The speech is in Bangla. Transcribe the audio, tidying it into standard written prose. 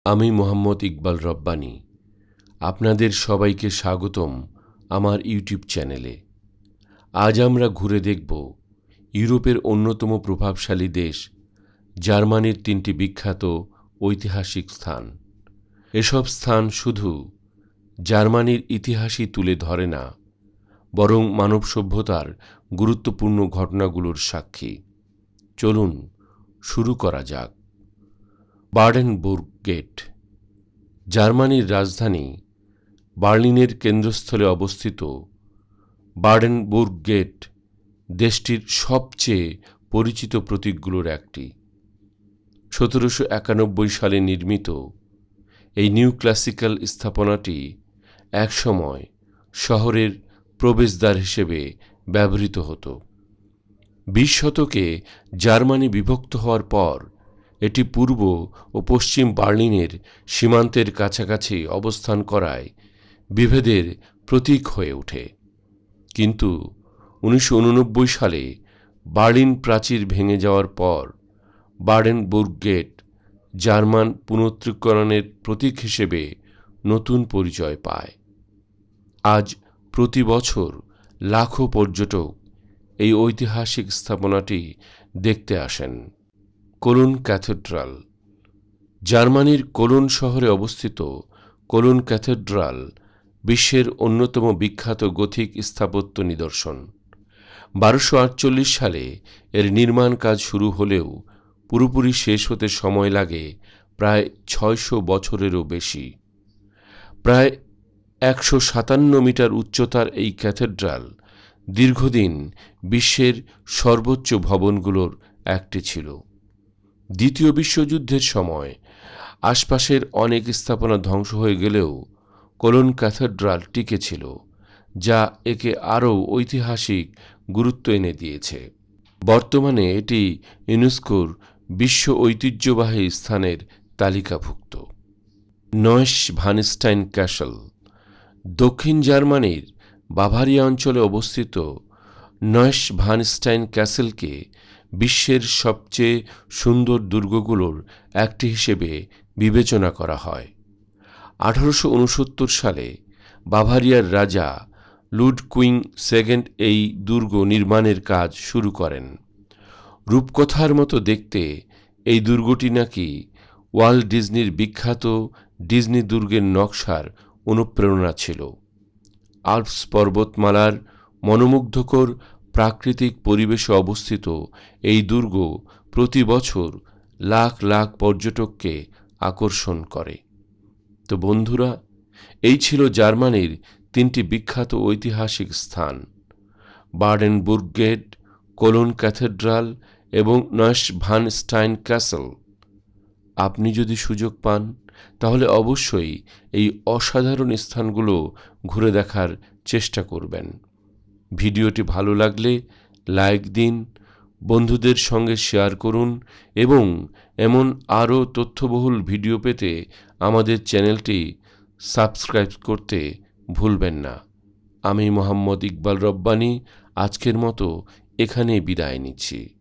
আমি মোহাম্মদ ইকবাল রব্বানী। আপনাদের সবাইকে স্বাগতম আমার ইউটিউব চ্যানেলে। আজ আমরা ঘুরে দেখব ইউরোপের অন্যতম প্রভাবশালী দেশ জার্মানির 3টি বিখ্যাত ঐতিহাসিক স্থান। এসব স্থান শুধু জার্মানির ইতিহাসই তুলে ধরে না, বরং মানব সভ্যতার গুরুত্বপূর্ণ ঘটনাগুলোর সাক্ষী। চলুন শুরু করা যাক। বার্ডেনবুর্গ গেট। জার্মানির রাজধানী বার্লিনের কেন্দ্রস্থলে অবস্থিত বার্ডেনবুর্গ গেট দেশটির সবচেয়ে পরিচিত প্রতীকগুলোর একটি। 1791 সালে নির্মিত এই নিউ ক্লাসিক্যাল স্থাপনাটি একসময় শহরের প্রবেশদ্বার হিসেবে ব্যবহৃত হতো। 20 শতকে জার্মানি বিভক্ত হওয়ার পর এটি পূর্ব ও পশ্চিম বার্লিনের সীমান্তের কাছাকাছি অবস্থান করায় বিভেদের প্রতীক হয়ে ওঠে। কিন্তু 1989 সালে বার্লিন প্রাচীর ভেঙে যাওয়ার পর বার্ডেনবুর্গ গেট জার্মান পুনরুত্থীকরণের প্রতীক হিসেবে নতুন পরিচয় পায়। আজ প্রতি বছর লাখো পর্যটক এই ঐতিহাসিক স্থাপনাটি দেখতে আসেন। Colon cathedral. জার্মানির কোলন শহরে অবস্থিত কোলন ক্যাথেড্রাল বিশ্বের অন্যতম বিখ্যাত গথিক স্থাপত্য নিদর্শন। 1248 সালে এর নির্মাণ কাজ শুরু হলেও পুরোপুরি শেষ হতে সময় লাগে প্রায় 600 বছরেরও বেশি। প্রায় 157 মিটার উচ্চতার এই ক্যাথেড্রাল দীর্ঘদিন বিশ্বের সর্বোচ্চ ভবনগুলোর একটি ছিল। দ্বিতীয় বিশ্বযুদ্ধের সময় আশপাশের অনেক স্থাপনা ধ্বংস হয়ে গেলেও কোলন ক্যাথেড্রাল টিকে ছিল, যা একে আরও ঐতিহাসিক গুরুত্ব এনে দিয়েছে। বর্তমানে এটি ইউনেস্কোর বিশ্ব ঐতিহ্যবাহী স্থানের তালিকাভুক্ত। নয়েশ-ভানস্টাইন ক্যাসল। দক্ষিণ জার্মানির বাভারিয়া অঞ্চলে অবস্থিত নয়েশ-ভানস্টাইন ক্যাসেলকে বিশ্বের সবচেয়ে সুন্দর দুর্গগুলোর একটি হিসেবে বিবেচনা করা হয়। 1869 সালে বাভারিয়ার রাজা লুডকুইং সেকেন্ড এই দুর্গ নির্মাণের কাজ শুরু করেন। রূপকথার মতো দেখতে এই দুর্গটি নাকি ওয়াল্ট ডিজনির বিখ্যাত ডিজনি দুর্গের নকশার অনুপ্রেরণা ছিল। আল্পস পর্বতমালার মনোমুগ্ধকর প্রাকৃতিক পরিবেশে অবস্থিত এই দুর্গ প্রতি বছর লাখ লাখ পর্যটককে আকর্ষণ করে। তো বন্ধুরা, এই ছিল জার্মানির 3টি বিখ্যাত ঐতিহাসিক স্থান: বার্ডেনবুর্গ গেট, কোলন ক্যাথেড্রাল এবং নয়েশ-ভানস্টাইন ক্যাসল। আপনি যদি সুযোগ পান তাহলে অবশ্যই এই অসাধারণ স্থানগুলো ঘুরে দেখার চেষ্টা করবেন। ভিডিওটি ভালো লাগলে লাইক দিন, বন্ধুদের সঙ্গে শেয়ার করুন এবং এমন আরও তথ্যবহুল ভিডিও পেতে আমাদের চ্যানেলটি সাবস্ক্রাইব করতে ভুলবেন না। আমি মোহাম্মদ ইকবাল রব্বানী আজকের মতো এখানেই বিদায় নিচ্ছি।